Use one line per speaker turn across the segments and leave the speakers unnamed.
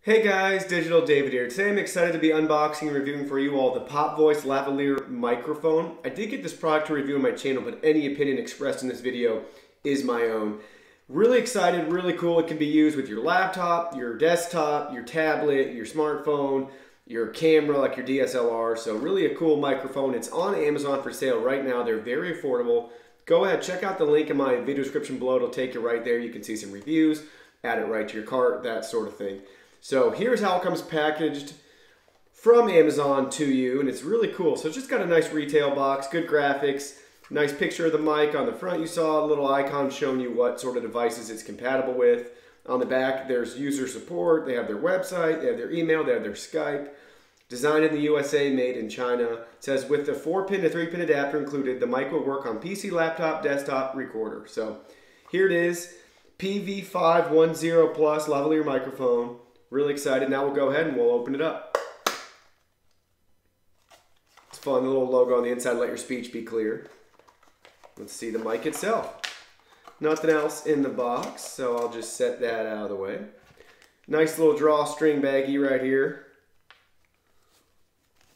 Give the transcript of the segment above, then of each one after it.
Hey guys, Digital David here. Today I'm excited to be unboxing and reviewing for you all the PoP Voice Lavalier microphone. I did get this product to review on my channel, but any opinion expressed in this video is my own. Really excited, really cool. It can be used with your laptop, your desktop, your tablet, your smartphone, your camera like your DSLR. So really a cool microphone. It's on Amazon for sale right now. They're very affordable. Go ahead, check out the link in my video description below. It'll take you right there. You can see some reviews, add it right to your cart, that sort of thing. So here's how it comes packaged from Amazon to you, and it's really cool. So it's just got a nice retail box, good graphics, nice picture of the mic on the front. You saw a little icon showing you what sort of devices it's compatible with. On the back, there's user support. They have their website, they have their email, they have their Skype. Designed in the USA, made in China. It says with the 4-pin to 3-pin adapter included, the mic will work on PC, laptop, desktop, recorder. So here it is, PV510 Plus lavalier microphone. Really excited. Now we'll go ahead and we'll open it up. It's fun, the little logo on the inside, let your speech be clear. Let's see the mic itself. Nothing else in the box, so I'll just set that out of the way. Nice little drawstring baggie right here.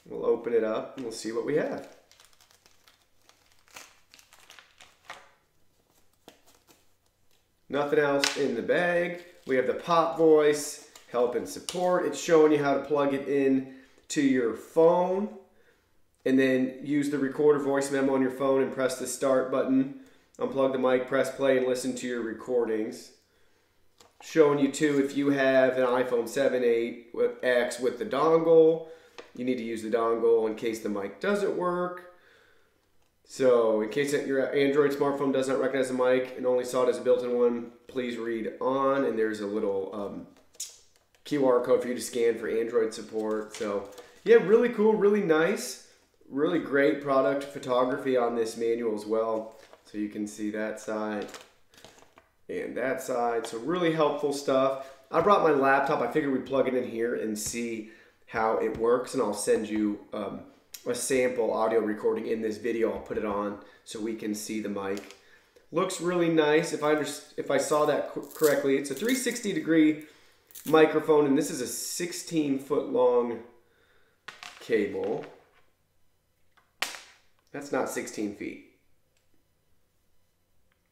We'll open it up and we'll see what we have. Nothing else in the bag. We have the PoP Voice help and support. It's showing you how to plug it in to your phone and then use the recorder voice memo on your phone and press the start button. Unplug the mic, press play, and listen to your recordings. Showing you too, if you have an iPhone 7, 8X with the dongle, you need to use the dongle in case the mic doesn't work. So in case that your Android smartphone does not recognize the mic and only saw it as a built-in one, please read on. And there's a little QR code for you to scan for Android support. So yeah, really cool, really nice, really great product photography on this manual as well. So you can see that side and that side. So really helpful stuff. I brought my laptop. I figured we'd plug it in here and see how it works, and I'll send you a sample audio recording in this video. I'll put it on so we can see the mic. Looks really nice. If I saw that correctly, it's a 360-degree microphone, and this is a 16-foot long cable. That's not 16 feet.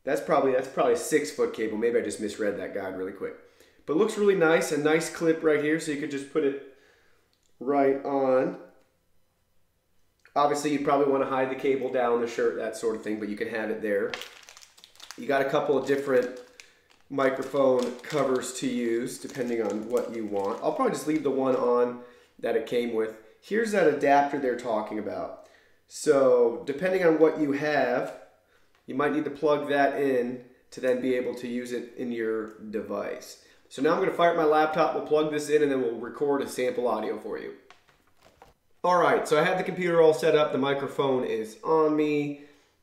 That's probably a 6-foot cable. Maybe I just misread that guide really quick. But looks really nice. A nice clip right here, so you could just put it right on. Obviously, you'd probably want to hide the cable down the shirt, that sort of thing, but you can have it there. You got a couple of different microphone covers to use depending on what you want. I'll probably just leave the one on that it came with. Here's that adapter they're talking about. So depending on what you have, you might need to plug that in to then be able to use it in your device. So now I'm going to fire up my laptop, we'll plug this in, and then we'll record a sample audio for you. Alright, so I have the computer all set up, the microphone is on me,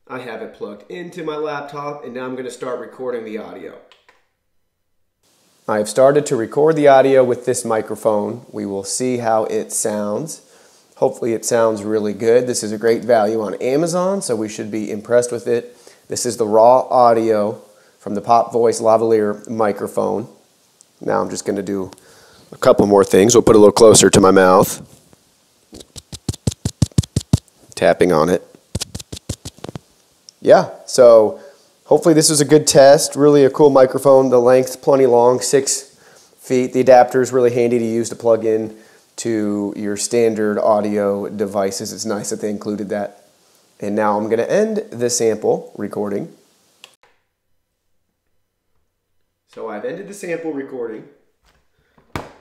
I have it plugged into my laptop, and now I'm going to start recording the audio. I've started to record the audio with this microphone. We will see how it sounds. Hopefully it sounds really good. This is a great value on Amazon, so we should be impressed with it. This is the raw audio from the PoP Voice lavalier microphone. Now I'm just going to do a couple more things. We'll put it a little closer to my mouth. Tapping on it. Yeah, so hopefully this is a good test. Really a cool microphone. The length's plenty long, 6 feet. The adapter is really handy to use to plug in to your standard audio devices. It's nice that they included that. And now I'm going to end the sample recording. So I've ended the sample recording.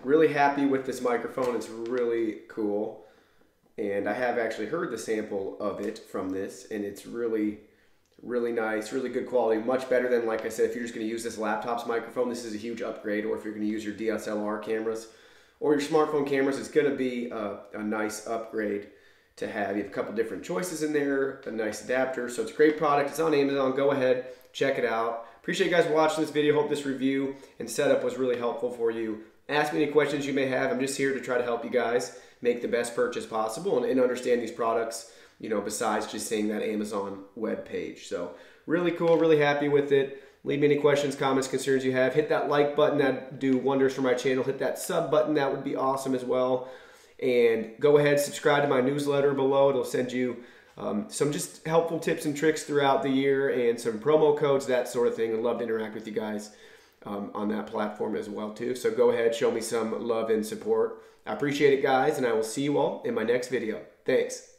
Really happy with this microphone. It's really cool. And I have actually heard the sample of it from this, and it's really nice, really good quality, much better than, like I said, if you're just going to use this laptop's microphone, this is a huge upgrade, or if you're going to use your DSLR cameras or your smartphone cameras, it's going to be a nice upgrade to have. You have a couple different choices in there, a nice adapter, so it's a great product. It's on Amazon. Go ahead, check it out. Appreciate you guys watching this video. Hope this review and setup was really helpful for you. Ask me any questions you may have. I'm just here to try to help you guys make the best purchase possible and understand these products, you know, besides just seeing that Amazon web page. So really cool, really happy with it. Leave me any questions, comments, concerns you have. Hit that like button. That'd do wonders for my channel. Hit that sub button. That would be awesome as well. And go ahead, subscribe to my newsletter below. It'll send you some just helpful tips and tricks throughout the year and some promo codes, that sort of thing. I'd love to interact with you guys on that platform as well too. So go ahead, show me some love and support. I appreciate it, guys, and I will see you all in my next video. Thanks.